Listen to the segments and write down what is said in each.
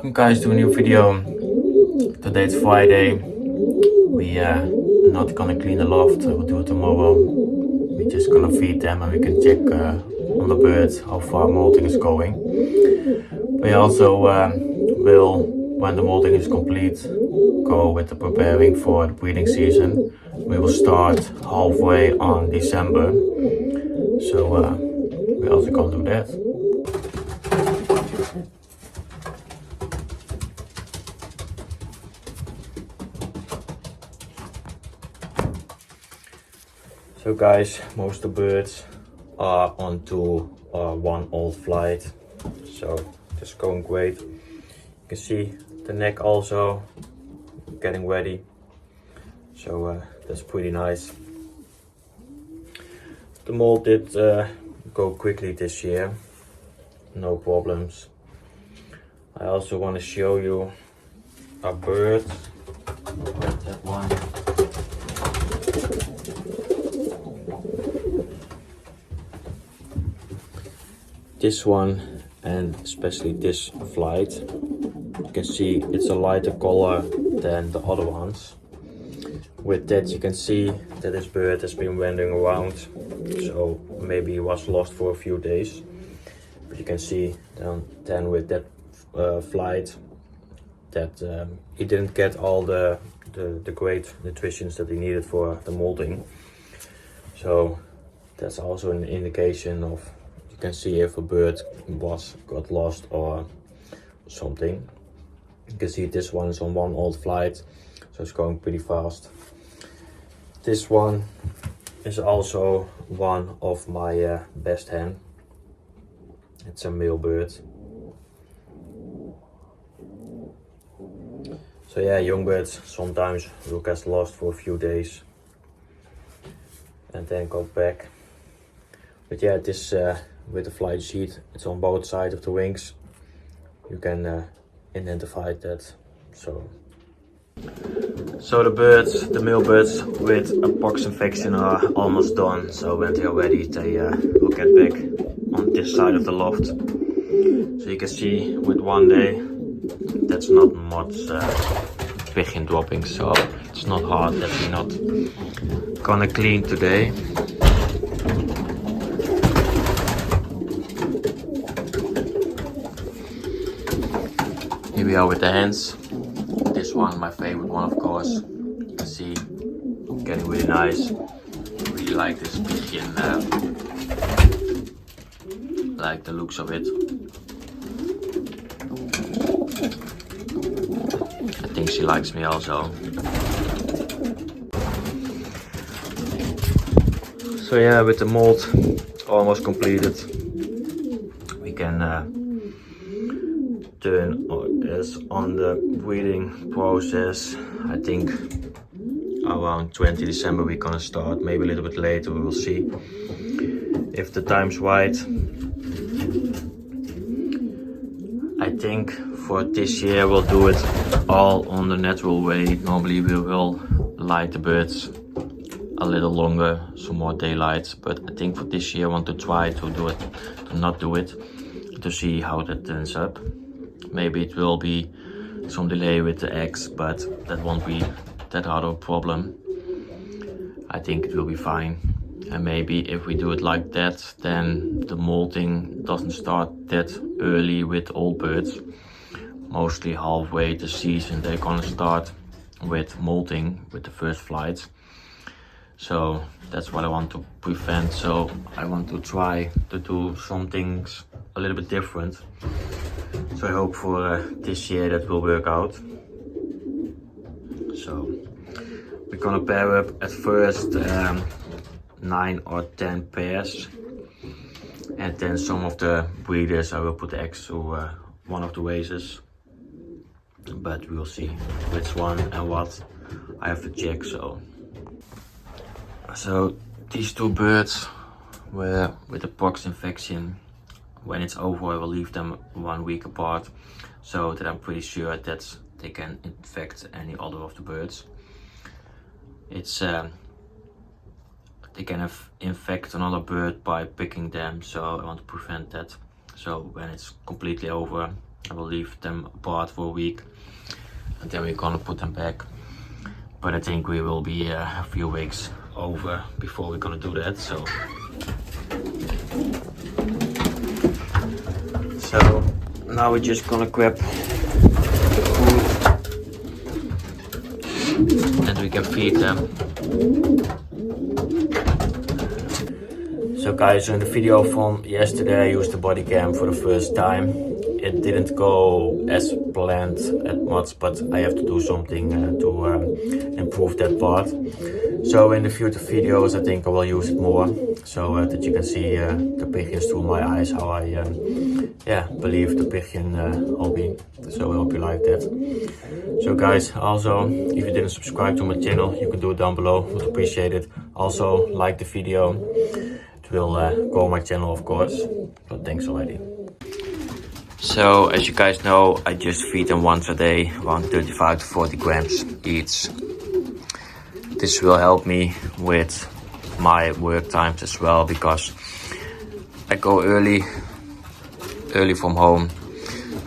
Welcome guys to a new video. Today it's Friday. We are not gonna clean the loft, we'll do it tomorrow. We're just gonna feed them and we can check on the birds how far molting is going. We also will, when the molting is complete, go with the preparing for the breeding season. We will start halfway on December, so we're also gonna do that. So guys, most of the birds are onto one old flight, so it's going great. You can see the neck also getting ready, so that's pretty nice. The molt did go quickly this year, no problems. I also want to show you a bird. That one. This one, and especially this flight, you can see it's a lighter color than the other ones. With that you can see that this bird has been wandering around, so maybe he was lost for a few days. But you can see then with that flight that he didn't get all the great nutrition that he needed for the molting. So that's also an indication of, you can see if a bird got lost or something. You can see this one is on one old flight, so it's going pretty fast. This one is also one of my best hen. It's a male bird. So yeah, young birds sometimes will get lost for a few days and then go back. But yeah, this with the flight sheet, it's on both sides of the wings. You can identify that. So the birds, the male birds with a pox infection are almost done. So when they are ready, they will get back on this side of the loft. So you can see with one day, that's not much pigeon dropping. So it's not hard that we're not gonna clean today. Here we are with the hens. This one, my favorite one, of course. You can see getting really nice. Really like this pigeon. Like the looks of it. I think she likes me also. So yeah, with the molt almost completed, we can turn on the breeding process. I think around 20 December we're gonna start, maybe a little bit later, we will see if the time's right. I think for this year we'll do it all on the natural way. Normally we will light the birds a little longer, some more daylight, but I think for this year I want to try to do it, to not do it, to see how that turns up. Maybe it will be some delay with the eggs, but that won't be that hard of a problem. I think it will be fine. And maybe if we do it like that, then the molting doesn't start that early with old birds. Mostly halfway the season they're gonna start with molting with the first flights. So that's what I want to prevent. So I want to try to do some things a little bit different. So I hope for this year that will work out. So we're gonna pair up at first 9 or 10 pairs, and then some of the breeders I will put eggs to one of the races, but we'll see which one and what I have to check. So these two birds were with a pox infection. When it's over, I will leave them 1 week apart, so that I'm pretty sure that they can infect any other of the birds. It's they can infect another bird by picking them, so I want to prevent that. So when it's completely over, I will leave them apart for a week and then we're gonna put them back. But I think we will be a few weeks over before we're gonna do that. So now we're just gonna grab the food and we can feed them. So guys, in the video from yesterday I used the body cam for the first time. It didn't go as planned at much, but I have to do something to improve that part. So in the future videos I think I will use it more, so that you can see the pigeons through my eyes, how I believe the pigeon hobby. So I hope you like that. So guys, also if you didn't subscribe to my channel, you can do it down below, would appreciate it. Also like the video, it will grow my channel of course, but thanks already. So as you guys know, I just feed them once a day, around 35 to 40 grams each. This will help me with my work times as well, because I go early from home,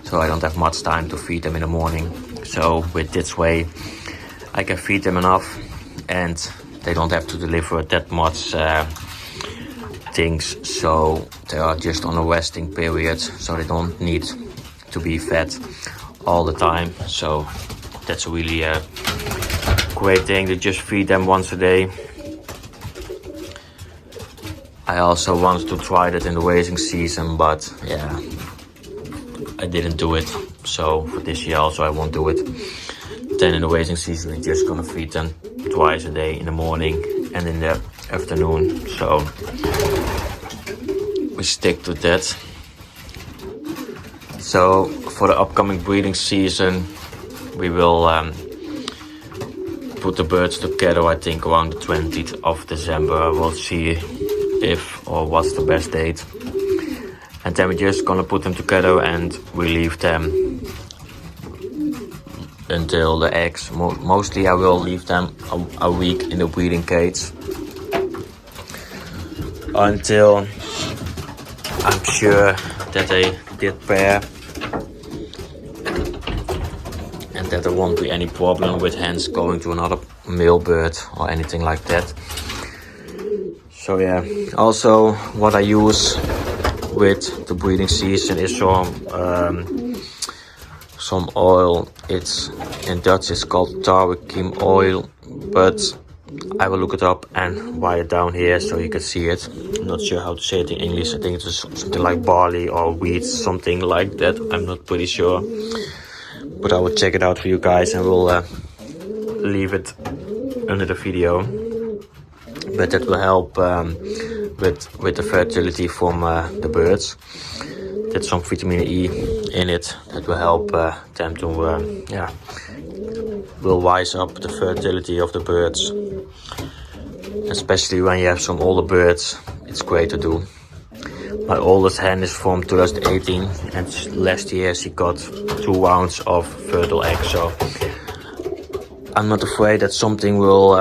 so I don't have much time to feed them in the morning. So with this way I can feed them enough and they don't have to deliver that much things, so they are just on a resting period, so they don't need to be fed all the time. So that's a really great thing to just feed them once a day. I also wanted to try that in the racing season, but yeah, I didn't do it. So for this year also I won't do it. Then in the racing season we're just gonna feed them twice a day, in the morning and in the afternoon. So we stick to that. So for the upcoming breeding season we will put the birds together, I think around the 20th of December. We'll see if or what's the best date. And then we're just gonna put them together and we leave them until the eggs. Mostly I will leave them a week in the breeding cage until I'm sure that they did pair and that there won't be any problem with hens going to another male bird or anything like that. So yeah, also what I use with the breeding season is some oil. It's in Dutch it's called darkening oil, but I will look it up and write it down here so you can see it. I'm not sure how to say it in English. I think it's something like barley or wheat, something like that. I'm not pretty sure, but I will check it out for you guys and we'll leave it under the video. But that will help with the fertility from the birds. There's some vitamin E in it that will help them to will rise up the fertility of the birds. Especially when you have some older birds, it's great to do. My oldest hen is from 2018 and last year she got 2 rounds of fertile eggs. So I'm not afraid that something will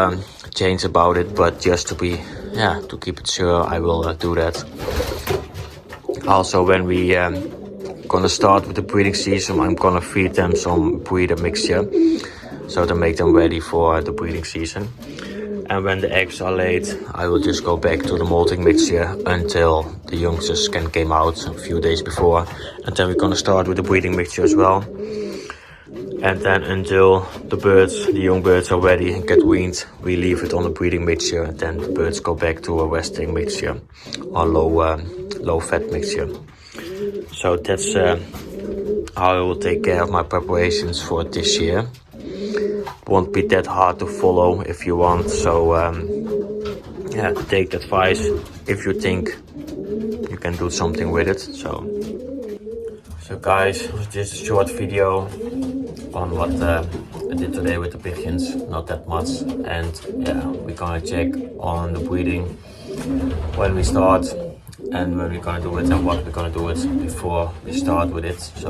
change about it, but just to be, to keep it sure, I will do that. Also, when we gonna start with the breeding season, I'm gonna feed them some breeder mixture, so to make them ready for the breeding season. And when the eggs are laid, I will just go back to the molting mixture until the youngsters can come out a few days before. And then we're gonna start with the breeding mixture as well. And then until the young birds are ready and get weaned, we leave it on the breeding mixture. And then the birds go back to a resting mixture or low fat mixture. So that's how I will take care of my preparations for this year. Won't be that hard to follow if you want. So take the advice if you think you can do something with it. So guys, it was just a short video on what I did today with the pigeons, not that much. And we're gonna check on the breeding when we start and when we're gonna do it and what we're gonna do it before we start with it. So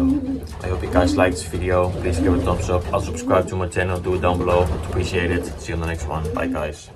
I hope you guys liked this video. Please give it a thumbs up. I'll subscribe to my channel, do it down below. I'd appreciate it. See you on the next one. Bye guys.